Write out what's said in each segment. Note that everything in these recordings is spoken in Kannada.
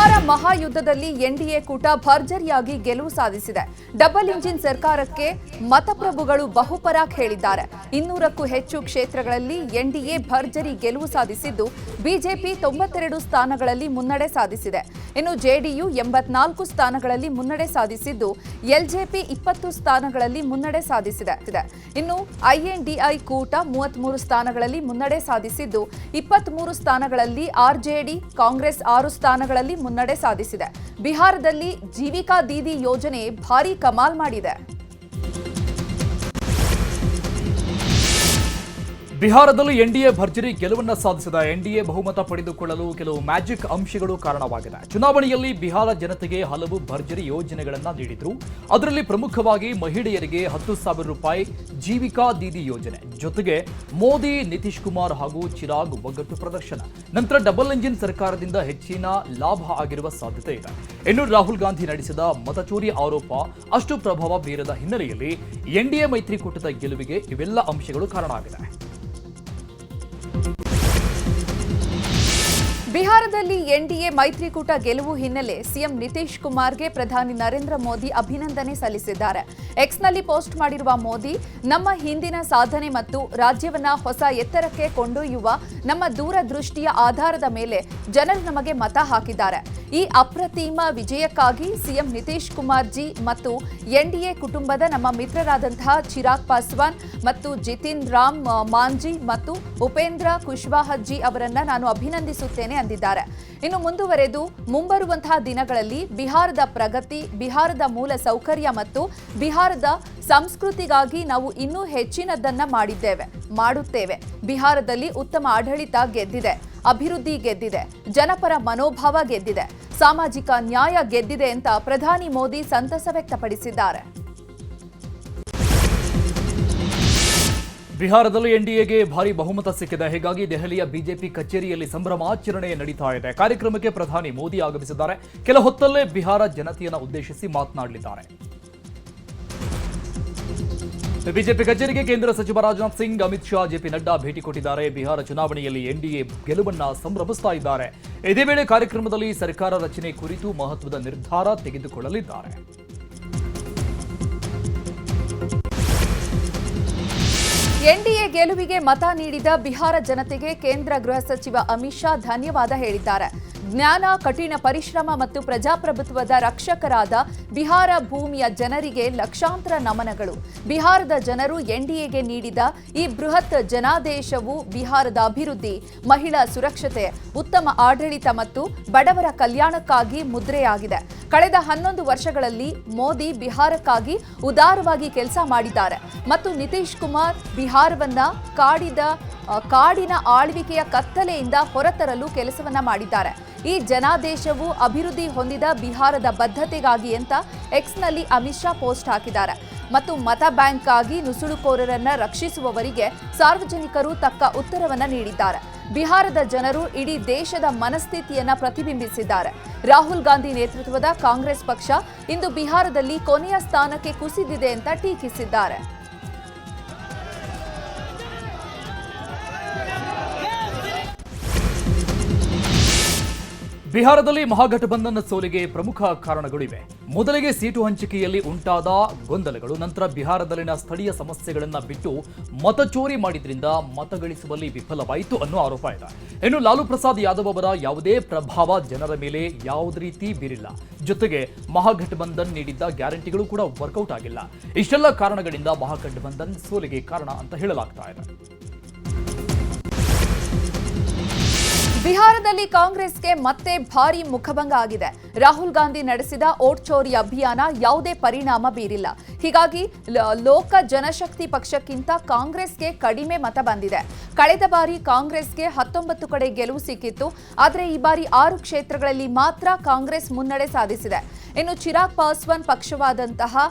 ಬಿಹಾರ ಮಹಾಯುದ್ಧದಲ್ಲಿ ಎನ್ಡಿಎ ಕೂಟ ಭರ್ಜರಿಯಾಗಿ ಗೆಲುವು ಸಾಧಿಸಿದೆ. ಡಬಲ್ ಇಂಜಿನ್ ಸರ್ಕಾರಕ್ಕೆ ಮತಪ್ರಭುಗಳು ಬಹುಪರಾಕ್ ಹೇಳಿದ್ದಾರೆ. 200ಕ್ಕೂ ಹೆಚ್ಚು ಕ್ಷೇತ್ರಗಳಲ್ಲಿ ಎನ್ಡಿಎ ಭರ್ಜರಿ ಗೆಲುವು ಸಾಧಿಸಿದ್ದು, ಬಿಜೆಪಿ 92 ಸ್ಥಾನಗಳಲ್ಲಿ ಮುನ್ನಡೆ ಸಾಧಿಸಿದೆ. ಇನ್ನು ಜೆಡಿಯು 84 ಸ್ಥಾನಗಳಲ್ಲಿ ಮುನ್ನಡೆ ಸಾಧಿಸಿದ್ದು, ಎಲ್ಜೆಪಿ 20 ಸ್ಥಾನಗಳಲ್ಲಿ ಮುನ್ನಡೆ ಸಾಧಿಸಿದೆ. ಇನ್ನು ಐಎನ್ಡಿಐ ಕೂಟ 33 ಸ್ಥಾನಗಳಲ್ಲಿ ಮುನ್ನಡೆ ಸಾಧಿಸಿದ್ದು, 23 ಸ್ಥಾನಗಳಲ್ಲಿ ಆರ್ಜೆಡಿ, ಕಾಂಗ್ರೆಸ್ 6 ಸ್ಥಾನಗಳಲ್ಲಿ ಮುನ್ನಡೆ ಸಾಧಿಸಿದೆ. ಬಿಹಾರದಲ್ಲಿ ಜೀವಿಕಾ ದೀದಿ ಯೋಜನೆ ಭಾರೀ ಕಮಾಲ್ ಮಾಡಿದೆ. ಬಿಹಾರದಲ್ಲಿ ಎನ್ಡಿಎ ಭರ್ಜರಿ ಗೆಲುವನ್ನು ಸಾಧಿಸಿದ ಎನ್ಡಿಎ ಬಹುಮತ ಪಡೆದುಕೊಳ್ಳಲು ಕೆಲವು ಮ್ಯಾಜಿಕ್ ಅಂಶಗಳು ಕಾರಣವಾಗಿದೆ. ಚುನಾವಣೆಯಲ್ಲಿ ಬಿಹಾರ ಜನತೆಗೆ ಹಲವು ಭರ್ಜರಿ ಯೋಜನೆಗಳನ್ನು ನೀಡಿದ್ರು. ಅದರಲ್ಲಿ ಪ್ರಮುಖವಾಗಿ ಮಹಿಳೆಯರಿಗೆ 10,000 ರೂಪಾಯಿ ಜೀವಿಕಾ ದೀದಿ ಯೋಜನೆ, ಜೊತೆಗೆ ಮೋದಿ, ನಿತೀಶ್ ಕುಮಾರ್ ಹಾಗೂ ಚಿರಾಗ್ ಒಗ್ಗಟ್ಟು ಪ್ರದರ್ಶನ. ನಂತರ ಡಬಲ್ ಇಂಜಿನ್ ಸರ್ಕಾರದಿಂದ ಹೆಚ್ಚಿನ ಲಾಭ ಆಗಿರುವ ಸಾಧ್ಯತೆ ಇದೆ. ಇನ್ನು ರಾಹುಲ್ ಗಾಂಧಿ ನಡೆಸಿದ ಮತಚೋರಿ ಆರೋಪ ಅಷ್ಟು ಪ್ರಭಾವ ಬೀರದ ಹಿನ್ನೆಲೆಯಲ್ಲಿ ಎನ್ಡಿಎ ಮೈತ್ರಿಕೂಟದ ಗೆಲುವಿಗೆ ಇವೆಲ್ಲ ಅಂಶಗಳು ಕಾರಣ ಆಗಿದೆ. ಬಿಹಾರದಲ್ಲಿ ಎನ್ಡಿಎ ಮೈತ್ರಿಕೂಟ ಗೆಲುವು ಹಿನ್ನೆಲೆ ಸಿಎಂ ನಿತೀಶ್ ಕುಮಾರ್ಗೆ ಪ್ರಧಾನಿ ನರೇಂದ್ರ ಮೋದಿ ಅಭಿನಂದನೆ ಸಲ್ಲಿಸಿದ್ದಾರೆ. ಎಕ್ಸ್ನಲ್ಲಿ ಪೋಸ್ಟ್ ಮಾಡಿರುವ ಮೋದಿ, ನಮ್ಮ ಹಿಂದಿನ ಸಾಧನೆ ಮತ್ತು ರಾಜ್ಯವನ್ನ ಹೊಸ ಎತ್ತರಕ್ಕೆ ಕೊಂಡೊಯ್ಯುವ ನಮ್ಮ ದೂರದೃಷ್ಟಿಯ ಆಧಾರದ ಮೇಲೆ ಜನರು ನಮಗೆ ಮತ ಹಾಕಿದ್ದಾರೆ. ಈ ಅಪ್ರತಿಮ ವಿಜಯಕ್ಕಾಗಿ ಸಿಎಂ ನಿತೀಶ್ ಕುಮಾರ್ ಜಿ ಮತ್ತು ಎನ್ಡಿಎ ಕುಟುಂಬದ ನಮ್ಮ ಮಿತ್ರರಾದಂತಹ ಚಿರಾಗ್ ಪಾಸ್ವಾನ್ ಮತ್ತು ಜಿತಿನ್ ರಾಮ್ ಮಾಂಜಿ ಮತ್ತು ಉಪೇಂದ್ರ ಕುಶ್ವಾಹ ಜಿ ಅವರನ್ನ ನಾನು ಅಭಿನಂದಿಸುತ್ತೇನೆ ಅಂದಿದ್ದಾರೆ. ಇನ್ನು ಮುಂದುವರೆದು ಮುಂಬರುವಂತಹ ದಿನಗಳಲ್ಲಿ ಬಿಹಾರದ ಪ್ರಗತಿ, ಬಿಹಾರದ ಮೂಲ ಸೌಕರ್ಯ ಮತ್ತು ಬಿಹಾರದ ಸಂಸ್ಕೃತಿಗಾಗಿ ನಾವು ಇನ್ನೂ ಹೆಚ್ಚಿನದನ್ನ ಮಾಡುತ್ತೇವೆ. ಬಿಹಾರದಲ್ಲಿ ಉತ್ತಮ ಆಡಳಿತ ಗೆದ್ದಿದೆ, ಅಭಿವೃದ್ಧಿ ಗೆದ್ದಿದೆ, ಜನಪರ ಮನೋಭಾವ ಗೆದ್ದಿದೆ, ಸಾಮಾಜಿಕ ನ್ಯಾಯ ಗೆದ್ದಿದೆ ಅಂತ ಪ್ರಧಾನಿ ಮೋದಿ ಸಂತಸ ವ್ಯಕ್ತಪಡಿಸಿದ್ದಾರೆ. ಬಿಹಾರದಲ್ಲಿ ಎನ್ಡಿಎಗೆ ಭಾರಿ ಬಹುಮತ ಸಿಕ್ಕಿದೆ. ಹೀಗಾಗಿ ದೆಹಲಿಯ ಬಿಜೆಪಿ ಕಚೇರಿಯಲ್ಲಿ ಸಂಭ್ರಮಾಚರಣೆ ನಡೀತಾ ಇದೆ. ಕಾರ್ಯಕ್ರಮಕ್ಕೆ ಪ್ರಧಾನಿ ಮೋದಿ ಆಗಮಿಸಿದ್ದಾರೆ. ಕೆಲ ಹೊತ್ತಲ್ಲೇ ಬಿಹಾರ ಜನತೆಯನ್ನು ಉದ್ದೇಶಿಸಿ ಮಾತನಾಡಲಿದ್ದಾರೆ. ಬಿಜೆಪಿ ಕಚೇರಿಗೆ ಕೇಂದ್ರ ಸಚಿವ ರಾಜನಾಥ್ ಸಿಂಗ್, ಅಮಿತ್ ಶಾ, ಜೆಪಿ ನಡ್ಡಾ ಭೇಟಿ ಕೊಟ್ಟಿದ್ದಾರೆ. ಬಿಹಾರ ಚುನಾವಣೆಯಲ್ಲಿ ಎನ್ಡಿಎ ಗೆಲುವನ್ನ ಸಂಭ್ರಮಿಸ್ತಾ ಇದ್ದಾರೆ. ಇದೇ ವೇಳೆ ಕಾರ್ಯಕ್ರಮದಲ್ಲಿ ಸರ್ಕಾರ ರಚನೆ ಕುರಿತು ಮಹತ್ವದ ನಿರ್ಧಾರ ತೆಗೆದುಕೊಳ್ಳಲಿದ್ದಾರೆ. ಎನ್ಡಿಎ ಗೆಲುವಿಗೆ ಮತ ನೀಡಿದ ಬಿಹಾರ ಜನತೆಗೆ ಕೇಂದ್ರ ಗೃಹ ಸಚಿವ ಅಮಿತ್ ಶಾ ಧನ್ಯವಾದ ಹೇಳಿದ್ದಾರೆ. ಜ್ಞಾನ, ಕಠಿಣ ಪರಿಶ್ರಮ ಮತ್ತು ಪ್ರಜಾಪ್ರಭುತ್ವದ ರಕ್ಷಕರಾದ ಬಿಹಾರ ಭೂಮಿಯ ಜನರಿಗೆ ಲಕ್ಷಾಂತರ ನಮನಗಳು. ಬಿಹಾರದ ಜನರು ಎನ್ಡಿಎಗೆ ನೀಡಿದ ಈ ಬೃಹತ್ ಜನಾದೇಶವು ಬಿಹಾರದ ಅಭಿವೃದ್ಧಿ, ಮಹಿಳಾ ಸುರಕ್ಷತೆ, ಉತ್ತಮ ಆಡಳಿತ ಮತ್ತು ಬಡವರ ಕಲ್ಯಾಣಕ್ಕಾಗಿ ಮುದ್ರೆಯಾಗಿದೆ. ಕಳೆದ 11 ವರ್ಷಗಳಲ್ಲಿ ಮೋದಿ ಬಿಹಾರಕ್ಕಾಗಿ ಉದಾರವಾಗಿ ಕೆಲಸ ಮಾಡಿದ್ದಾರೆ ಮತ್ತು ನಿತೀಶ್ ಕುಮಾರ್ ಬಿಹಾರವನ್ನ ಕಾಡಿನ ಆಳ್ವಿಕೆಯ ಕತ್ತಲೆಯಿಂದ ಹೊರತರಲು ಕೆಲಸವನ್ನ ಮಾಡಿದ್ದಾರೆ. ಈ ಜನಾದೇಶವು ಅಭಿವೃದ್ಧಿ ಹೊಂದಿದ ಬಿಹಾರದ ಬದ್ಧತೆಗಾಗಿ ಅಂತ ಎಕ್ಸ್ನಲ್ಲಿ ಅಮಿತ್ ಶಾ ಪೋಸ್ಟ್ ಹಾಕಿದ್ದಾರೆ ಮತ್ತು ಮತ ಬ್ಯಾಂಕ್ ಆಗಿ ನುಸುಳುಕೋರರನ್ನ ರಕ್ಷಿಸುವವರಿಗೆ ಸಾರ್ವಜನಿಕರು ತಕ್ಕ ಉತ್ತರವನ್ನ ನೀಡಿದ್ದಾರೆ. ಬಿಹಾರದ ಜನರು ಇಡೀ ದೇಶದ ಮನಸ್ಥಿತಿಯನ್ನ ಪ್ರತಿಬಿಂಬಿಸಿದ್ದಾರೆ. ರಾಹುಲ್ ಗಾಂಧಿ ನೇತೃತ್ವದ ಕಾಂಗ್ರೆಸ್ ಪಕ್ಷ ಇಂದು ಬಿಹಾರದಲ್ಲಿ ಕೊನೆಯ ಸ್ಥಾನಕ್ಕೆ ಕುಸಿದಿದೆ ಅಂತ ಟೀಕಿಸಿದ್ದಾರೆ. ಬಿಹಾರದಲ್ಲಿ ಮಹಾಗಠಬಂಧನ್ ಸೋಲಿಗೆ ಪ್ರಮುಖ ಕಾರಣಗಳಿವೆ. ಮೊದಲಿಗೆ ಸೀಟು ಹಂಚಿಕೆಯಲ್ಲಿ ಉಂಟಾದ ಗೊಂದಲಗಳು, ನಂತರ ಬಿಹಾರದಲ್ಲಿನ ಸ್ಥಳೀಯ ಸಮಸ್ಯೆಗಳನ್ನು ಬಿಟ್ಟು ಮತಚೋರಿ ಮಾಡಿದ್ರಿಂದ ಮತ ಗಳಿಸುವಲ್ಲಿ ವಿಫಲವಾಯಿತು ಅನ್ನೋ ಆರೋಪ ಇದೆ. ಇನ್ನು ಲಾಲು ಪ್ರಸಾದ್ ಯಾದವ್ ಅವರ ಯಾವುದೇ ಪ್ರಭಾವ ಜನರ ಮೇಲೆ ಯಾವುದೇ ರೀತಿ ಬೀರಿಲ್ಲ. ಜೊತೆಗೆ ಮಹಾಗಠಬಂಧನ್ ನೀಡಿದ್ದ ಗ್ಯಾರಂಟಿಗಳು ಕೂಡ ವರ್ಕೌಟ್ ಆಗಿಲ್ಲ. ಇಷ್ಟೆಲ್ಲ ಕಾರಣಗಳಿಂದ ಮಹಾಗಠಬಂಧನ್ ಸೋಲಿಗೆ ಕಾರಣ ಅಂತ ಹೇಳಲಾಗ್ತಾ ಇದೆ. ಬಿಹಾರದಲ್ಲಿ ಕಾಂಗ್ರೆಸ್ಗೆ ಮತ್ತೆ ಭಾರಿ ಮುಖಭಂಗ ಆಗಿದೆ. ರಾಹುಲ್ ಗಾಂಧಿ ನಡೆಸಿದ ಓಟ್ ಚೋರಿ ಅಭಿಯಾನ ಯಾವುದೇ ಪರಿಣಾಮ ಬೀರಿಲ್ಲ. ಹೀಗಾಗಿ ಲೋಕ ಜನಶಕ್ತಿ ಪಕ್ಷಕ್ಕಿಂತ ಕಾಂಗ್ರೆಸ್ಗೆ ಕಡಿಮೆ ಮತ ಬಂದಿದೆ. ಕಳೆದ ಬಾರಿ ಕಾಂಗ್ರೆಸ್ಗೆ 19 ಕಡೆ ಗೆಲುವು ಸಿಕ್ಕಿತ್ತು. ಆದರೆ ಈ ಬಾರಿ 6 ಕ್ಷೇತ್ರಗಳಲ್ಲಿ ಮಾತ್ರ ಕಾಂಗ್ರೆಸ್ ಮುನ್ನಡೆ ಸಾಧಿಸಿದೆ. ಇನ್ನು ಚಿರಾಗ್ ಪಾಸ್ವಾನ್ ಪಕ್ಷವಾದಂತಹ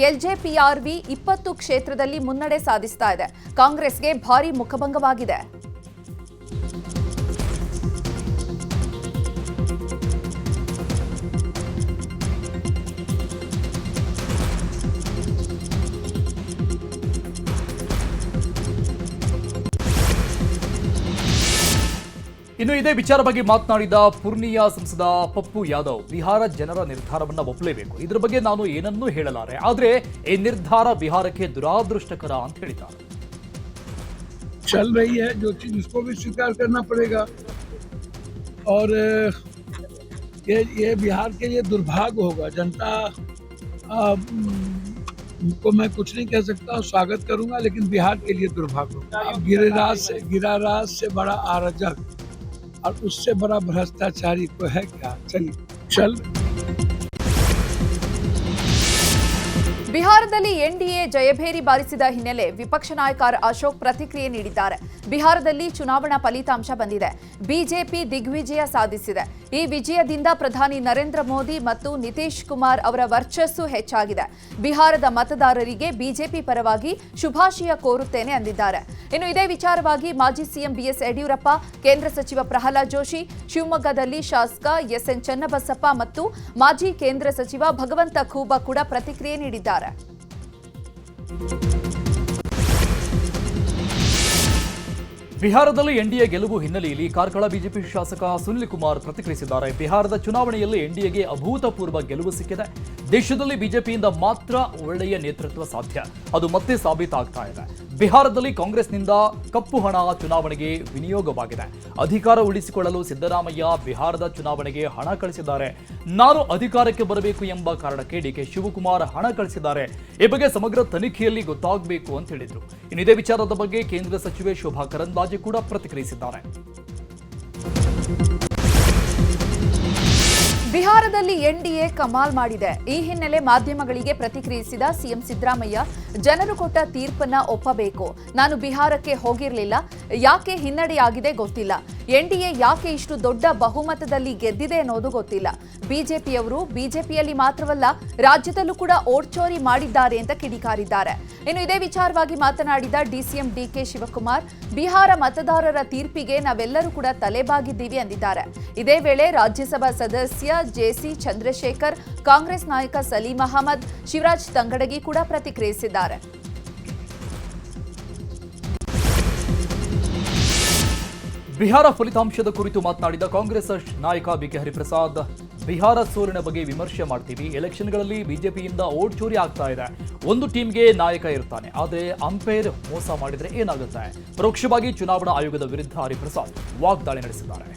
ಎಲ್ಜೆಪಿಆರ್ವಿ 20 ಕ್ಷೇತ್ರದಲ್ಲಿ ಮುನ್ನಡೆ ಸಾಧಿಸ್ತಾ ಇದೆ. ಕಾಂಗ್ರೆಸ್ಗೆ ಭಾರಿ ಮುಖಭಂಗವಾಗಿದೆ. ಇನ್ನು ಇದೇ ವಿಚಾರ ಬಗ್ಗೆ ಮಾತನಾಡಿದ ಪೂರ್ಣಿಯಾ ಸಂಸದ ಪಪ್ಪು ಯಾದವ್, ಬಿಹಾರ ಜನರ ನಿರ್ಧಾರವನ್ನ ಒಪ್ಪಲೇಬೇಕು, ಇದರ ಬಗ್ಗೆ ನಾನು ಏನನ್ನೂ ಹೇಳಲಾರೆ, ಆದ್ರೆ ಈ ನಿರ್ಧಾರ ಬಿಹಾರಕ್ಕೆ ದುರಾದೃಷ್ಟಕರ ಅಂತ ಹೇಳಿದ್ದಾರೆ. चल रही है जो चीज उसको भी स्वीकार करना पड़ेगा और ये बिहार के लिए दुर्भाग्य होगा. जनता को मैं कुछ नहीं कह सकता, स्वागत करूंगा, लेकिन बिहार के लिए दुर्भाग्य होगा. गिरिराज से बड़ा अराजक और उससे बड़ा भ्रष्टाचारी को है क्या? चलिए चल. ಬಿಹಾರದಲ್ಲಿ ಎನ್ಡಿಎ ಜಯಭೇರಿ ಬಾರಿಸಿದ ಹಿನ್ನೆಲೆ ವಿಪಕ್ಷ ನಾಯಕ ಅಶೋಕ್ ಪ್ರತಿಕ್ರಿಯೆ ನೀಡಿದ್ದಾರೆ. ಬಿಹಾರದಲ್ಲಿ ಚುನಾವಣಾ ಫಲಿತಾಂಶ ಬಂದಿದೆ. ಬಿಜೆಪಿ ದಿಗ್ವಿಜಯ ಸಾಧಿಸಿದೆ. ಈ ವಿಜಯದಿಂದ ಪ್ರಧಾನಿ ನರೇಂದ್ರ ಮೋದಿ ಮತ್ತು ನಿತೀಶ್ ಕುಮಾರ್ ಅವರ ವರ್ಚಸ್ಸು ಹೆಚ್ಚಾಗಿದೆ. ಬಿಹಾರದ ಮತದಾರರಿಗೆ ಬಿಜೆಪಿ ಪರವಾಗಿ ಶುಭಾಶಯ ಕೋರುತ್ತೇನೆ ಅಂದಿದ್ದಾರೆ. ಇನ್ನು ಇದೇ ವಿಚಾರವಾಗಿ ಮಾಜಿ ಸಿಎಂ ಬಿಎಸ್ ಯಡಿಯೂರಪ್ಪ, ಕೇಂದ್ರ ಸಚಿವ ಪ್ರಹ್ಲಾದ್ ಜೋಶಿ, ಶಿವಮೊಗ್ಗದಲ್ಲಿ ಶಾಸಕ ಎಸ್ಎನ್ ಚನ್ನಬಸಪ್ಪ ಮತ್ತು ಮಾಜಿ ಕೇಂದ್ರ ಸಚಿವ ಭಗವಂತ ಖೂಬಾ ಕೂಡ ಪ್ರತಿಕ್ರಿಯೆ ನೀಡಿದ್ದಾರೆ. ಬಿಹಾರದಲ್ಲಿ ಎನ್ಡಿಎ ಗೆಲುವು ಹಿನ್ನೆಲೆಯಲ್ಲಿ ಕಾರ್ಕಳ ಬಿಜೆಪಿ ಶಾಸಕ ಸುನಿಲ್ ಕುಮಾರ್ ಪ್ರತಿಕ್ರಿಯಿಸಿದ್ದಾರೆ. ಬಿಹಾರದ ಚುನಾವಣೆಯಲ್ಲಿ ಎನ್ಡಿಎಗೆ ಅಭೂತಪೂರ್ವ ಗೆಲುವು ಸಿಕ್ಕಿದೆ. ದೇಶದಲ್ಲಿ ಬಿಜೆಪಿಯಿಂದ ಮಾತ್ರ ಒಳ್ಳೆಯ ನೇತೃತ್ವ ಸಾಧ್ಯ, ಅದು ಮತ್ತೆ ಸಾಬೀತಾಗ್ತಾ ಇದೆ. ಬಿಹಾರದಲ್ಲಿ ಕಾಂಗ್ರೆಸ್ನಿಂದ ಕಪ್ಪು ಹಣ ಚುನಾವಣೆಗೆ ವಿನಿಯೋಗವಾಗಿದೆ. ಅಧಿಕಾರ ಉಳಿಸಿಕೊಳ್ಳಲು ಸಿದ್ದರಾಮಯ್ಯ ಬಿಹಾರದ ಚುನಾವಣೆಗೆ ಹಣ ಕಳಿಸಿದ್ದಾರೆ. ನಾನು ಅಧಿಕಾರಕ್ಕೆ ಬರಬೇಕು ಎಂಬ ಕಾರಣಕ್ಕೆ ಡಿಕೆ ಶಿವಕುಮಾರ್ ಹಣ ಕಳಿಸಿದ್ದಾರೆ. ಈ ಬಗ್ಗೆ ಸಮಗ್ರ ತನಿಖೆಯಲ್ಲಿ ಗೊತ್ತಾಗಬೇಕು ಅಂತ ಹೇಳಿದ್ರು. ಇನ್ನು ಇದೇ ವಿಚಾರದ ಬಗ್ಗೆ ಕೇಂದ್ರ ಸಚಿವೆ ಶೋಭಾ ಕರಂದ್ಲಾಜೆ ಕೂಡ ಪ್ರತಿಕ್ರಿಯಿಸಿದ್ದಾರೆ. ಬಿಹಾರದಲ್ಲಿ ಎನ್ಡಿಎ ಕಮಾಲ್ ಮಾಡಿದೆ. ಈ ಹಿನ್ನೆಲೆ ಮಾಧ್ಯಮಗಳಿಗೆ ಪ್ರತಿಕ್ರಿಯಿಸಿದ ಸಿಎಂ ಸಿದ್ದರಾಮಯ್ಯ, ಜನರು ಕೊಟ್ಟ ತೀರ್ಪನ್ನ ಒಪ್ಪಬೇಕು. ನಾನು ಬಿಹಾರಕ್ಕೆ ಹೋಗಿರಲಿಲ್ಲ, ಯಾಕೆ ಹಿನ್ನಡೆಯಾಗಿದೆ ಗೊತ್ತಿಲ್ಲ. ಎನ್ಡಿಎ ಯಾಕೆ ಇಷ್ಟು ದೊಡ್ಡ ಬಹುಮತದಲ್ಲಿ ಗೆದ್ದಿದೆ ಅನ್ನೋದು ಗೊತ್ತಿಲ್ಲ. ಬಿಜೆಪಿಯವರು ಬಿಜೆಪಿಯಲ್ಲಿ ಮಾತ್ರವಲ್ಲ ರಾಜ್ಯದಲ್ಲೂ ಕೂಡ ಓಡ್ಚೋರಿ ಮಾಡಿದ್ದಾರೆ ಅಂತ ಕಿಡಿಕಾರಿದ್ದಾರೆ. ಇನ್ನು ಇದೇ ವಿಚಾರವಾಗಿ ಮಾತನಾಡಿದ ಡಿಸಿಎಂ ಡಿಕೆ ಶಿವಕುಮಾರ್, ಬಿಹಾರ ಮತದಾರರ ತೀರ್ಪಿಗೆ ನಾವೆಲ್ಲರೂ ಕೂಡ ತಲೆಬಾಗಿದ್ದೀವಿ ಎಂದಿದ್ದಾರೆ. ಇದೇ ವೇಳೆ ರಾಜ್ಯಸಭಾ ಸದಸ್ಯ ಜೆಸಿ ಚಂದ್ರಶೇಖರ್, ಕಾಂಗ್ರೆಸ್ ನಾಯಕ ಸಲೀಂ ಅಹಮದ್, ಶಿವರಾಜ್ ತಂಗಡಗಿ ಕೂಡ ಪ್ರತಿಕ್ರಿಯಿಸಿದ್ದಾರೆ. ಬಿಹಾರ ಫಲಿತಾಂಶದ ಕುರಿತು ಮಾತನಾಡಿದ ಕಾಂಗ್ರೆಸ್ ನಾಯಕ ಬಿಕೆ ಹರಿಪ್ರಸಾದ್, ಬಿಹಾರ ಸೋಲಿನ ಬಗ್ಗೆ ವಿಮರ್ಶೆ ಮಾಡ್ತೀವಿ. ಎಲೆಕ್ಷನ್ಗಳಲ್ಲಿ ಬಿಜೆಪಿಯಿಂದ ಓಟ್ ಚೋರಿ ಆಗ್ತಾ ಇದೆ. ಒಂದು ಟೀಮ್ಗೆ ನಾಯಕ ಇರ್ತಾನೆ, ಆದರೆ ಅಂಪೈರ್ ಮೋಸ ಮಾಡಿದ್ರೆ ಏನಾಗುತ್ತೆ? ಪರೋಕ್ಷವಾಗಿ ಚುನಾವಣಾ ಆಯೋಗದ ವಿರುದ್ಧ ಹರಿಪ್ರಸಾದ್ ವಾಗ್ದಾಳಿ ನಡೆಸಿದ್ದಾರೆ.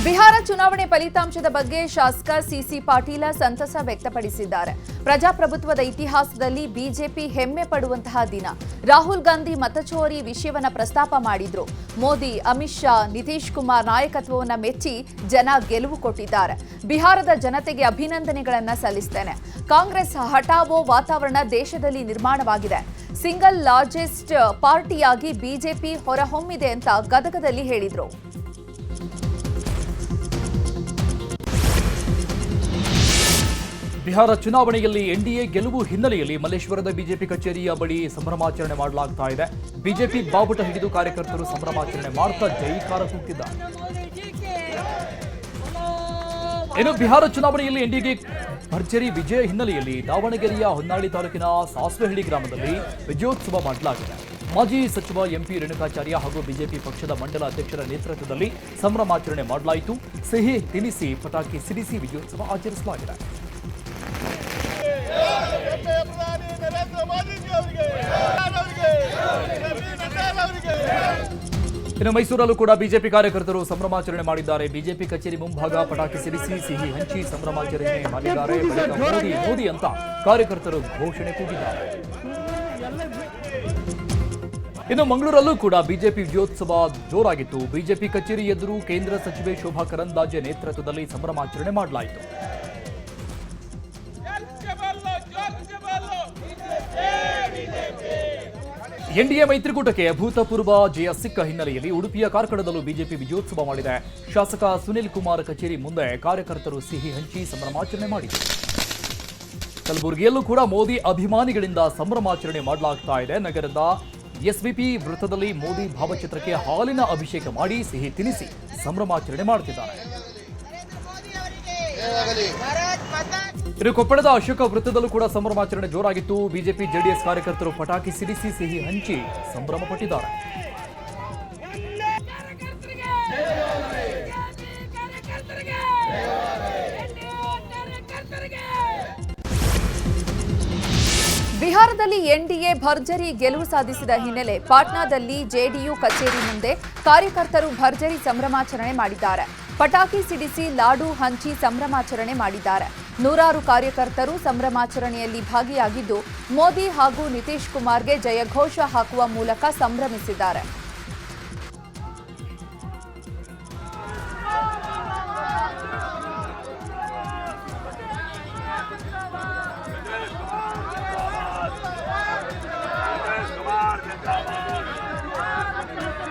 ಬಿಹಾರ ಚುನಾವಣೆ ಫಲಿತಾಂಶದ ಬಗ್ಗೆ ಶಾಸಕ ಸಿಸಿ ಪಾಟೀಲ ಸಂತಸ ವ್ಯಕ್ತಪಡಿಸಿದ್ದಾರೆ. ಪ್ರಜಾಪ್ರಭುತ್ವದ ಇತಿಹಾಸದಲ್ಲಿ ಬಿಜೆಪಿ ಹೆಮ್ಮೆ ಪಡುವಂತಹ ದಿನ. ರಾಹುಲ್ ಗಾಂಧಿ ಮತಚೋರಿ ವಿಷಯವನ್ನ ಪ್ರಸ್ತಾಪ ಮಾಡಿದ್ರು. ಮೋದಿ, ಅಮಿತ್ ಶಾ, ನಿತೀಶ್ ಕುಮಾರ್ ನಾಯಕತ್ವವನ್ನ ಮೆಚ್ಚಿ ಜನ ಗೆಲುವು ಕೊಟ್ಟಿದ್ದಾರೆ. ಬಿಹಾರದ ಜನತೆಗೆ ಅಭಿನಂದನೆಗಳನ್ನ ಸಲ್ಲಿಸ್ತೇನೆ. ಕಾಂಗ್ರೆಸ್ ಹಠಾವೋ ವಾತಾವರಣ ದೇಶದಲ್ಲಿ ನಿರ್ಮಾಣವಾಗಿದೆ. ಸಿಂಗಲ್ ಲಾರ್ಜೆಸ್ಟ್ ಪಾರ್ಟಿಯಾಗಿ ಬಿಜೆಪಿ ಹೊರಹೊಮ್ಮಿದೆ ಅಂತ ಗದಗದಲ್ಲಿ ಹೇಳಿದ್ರು. ಬಿಹಾರ ಚುನಾವಣೆಯಲ್ಲಿ ಎನ್ಡಿಎ ಗೆಲುವು ಹಿನ್ನೆಲೆಯಲ್ಲಿ ಮಲ್ಲೇಶ್ವರದ ಬಿಜೆಪಿ ಕಚೇರಿಯ ಬಳಿ ಸಂಭ್ರಮಾಚರಣೆ ಮಾಡಲಾಗ್ತಾ ಇದೆ. ಬಿಜೆಪಿ ಬಾವುಟ ಹಿಡಿದು ಕಾರ್ಯಕರ್ತರು ಸಂಭ್ರಮಾಚರಣೆ ಮಾಡ್ತಾ ಜೈಕಾರ ಕೂಗ್ತಿದ್ದಾರೆ. ಇನ್ನು ಬಿಹಾರ ಚುನಾವಣೆಯಲ್ಲಿ ಎನ್ಡಿಎಗೆ ಭರ್ಜರಿ ವಿಜಯ ಹಿನ್ನೆಲೆಯಲ್ಲಿ ದಾವಣಗೆರೆಯ ಹೊನ್ನಾಳಿ ತಾಲೂಕಿನ ಸಾಸ್ವೆಹಳ್ಳಿ ಗ್ರಾಮದಲ್ಲಿ ವಿಜಯೋತ್ಸವ ಮಾಡಲಾಗಿದೆ. ಮಾಜಿ ಸಚಿವ ಎಂಪಿ ರೇಣುಕಾಚಾರ್ಯ ಹಾಗೂ ಬಿಜೆಪಿ ಪಕ್ಷದ ಮಂಡಲ ಅಧ್ಯಕ್ಷರ ನೇತೃತ್ವದಲ್ಲಿ ಸಂಭ್ರಮಾಚರಣೆ ಮಾಡಲಾಯಿತು. ಸಿಹಿ ತಿನಿಸಿ, ಪಟಾಕಿ ಸಿಡಿಸಿ ವಿಜಯೋತ್ಸವ ಆಚರಿಸಲಾಗಿದೆ. ಇನ್ನು ಮೈಸೂರಲ್ಲೂ ಕೂಡ ಬಿಜೆಪಿ ಕಾರ್ಯಕರ್ತರು ಸಂಭ್ರಮಾಚರಣೆ ಮಾಡಿದ್ದಾರೆ. ಬಿಜೆಪಿ ಕಚೇರಿ ಮುಂಭಾಗ ಪಟಾಕಿ ಸಿಡಿಸಿ ಸಿಹಿ ಹಂಚಿ ಸಂಭ್ರಮಾಚರಣೆ ಮಾಡಿದ್ದಾರೆ. ಮೋದಿ ಮೋದಿ ಅಂತ ಕಾರ್ಯಕರ್ತರು ಘೋಷಣೆ ಕೂಗಿದ್ದಾರೆ. ಇನ್ನು ಮಂಗಳೂರಲ್ಲೂ ಕೂಡ ಬಿಜೆಪಿ ವಿಜಯೋತ್ಸವ ಜೋರಾಗಿತ್ತು. ಬಿಜೆಪಿ ಕಚೇರಿ ಎದುರು ಕೇಂದ್ರ ಸಚಿವೆ ಶೋಭಾ ಕರಂದ್ಲಾಜೆ ನೇತೃತ್ವದಲ್ಲಿ ಸಂಭ್ರಮಾಚರಣೆ ಮಾಡಲಾಯಿತು. ಎನ್ಡಿಎ ಮೈತ್ರಿಕೂಟಕ್ಕೆ ಅಭೂತಪೂರ್ವ ಜಯ ಸಿಕ್ಕ ಹಿನ್ನೆಲೆಯಲ್ಲಿ ಉಡುಪಿಯ ಕಾರ್ಕಳದಲ್ಲೂ ಬಿಜೆಪಿ ವಿಜಯೋತ್ಸವ ಮಾಡಿದೆ. ಶಾಸಕ ಸುನಿಲ್ ಕುಮಾರ್ ಕಚೇರಿ ಮುಂದೆ ಕಾರ್ಯಕರ್ತರು ಸಿಹಿ ಹಂಚಿ ಸಂಭ್ರಮಾಚರಣೆ ಮಾಡಿದರು. ಕಲಬುರಗಿಯಲ್ಲೂ ಕೂಡ ಮೋದಿ ಅಭಿಮಾನಿಗಳಿಂದ ಸಂಭ್ರಮಾಚರಣೆ ಮಾಡಲಾಗ್ತಾ ಇದೆ. ನಗರದ ಎಸ್ವಿಪಿ ವೃತ್ತದಲ್ಲಿ ಮೋದಿ ಭಾವಚಿತ್ರಕ್ಕೆ ಹಾಲಿನ ಅಭಿಷೇಕ ಮಾಡಿ ಸಿಹಿ ತಿನಿಸಿ ಸಂಭ್ರಮಾಚರಣೆ ಮಾಡುತ್ತಿದ್ದಾರೆ. ಇನ್ನು ಕೊಪ್ಪಳದ ಅಶೋಕ ವೃತ್ತದಲ್ಲೂ ಕೂಡ ಸಂಭ್ರಮಾಚರಣೆ ಜೋರಾಗಿತ್ತು. ಬಿಜೆಪಿ ಜೆಡಿಎಸ್ ಕಾರ್ಯಕರ್ತರು ಪಟಾಕಿ ಸಿಡಿಸಿ ಸಿಹಿ ಹಂಚಿ ಸಂಭ್ರಮ ಪಟ್ಟಿದ್ದಾರೆ. ಬಿಹಾರದಲ್ಲಿ ಎನ್ಡಿಎ ಭರ್ಜರಿ ಗೆಲುವು ಸಾಧಿಸಿದ ಹಿನ್ನೆಲೆ ಪಾಟ್ನಾದಲ್ಲಿ ಜೆಡಿಯು ಕಚೇರಿ ಮುಂದೆ ಕಾರ್ಯಕರ್ತರು ಭರ್ಜರಿ ಸಂಭ್ರಮಾಚರಣೆ ಮಾಡಿದ್ದಾರೆ. ಪಟಾಕಿ ಸಿಡಿಸಿ ಲಾಡು ಹಂಚಿ ಸಂಭ್ರಮಾಚರಣೆ ಮಾಡಿದ್ದಾರೆ. ನೂರಾರು ಕಾರ್ಯಕರ್ತರು ಸಂಭ್ರಮಾಚರಣೆಯಲ್ಲಿ ಭಾಗಿಯಾಗಿದ್ದು ಮೋದಿ ಹಾಗೂ ನಿತೀಶ್ ಕುಮಾರ್ಗೆ ಜಯಘೋಷ ಹಾಕುವ ಮೂಲಕ ಸಂಭ್ರಮಿಸಿದ್ದಾರೆ.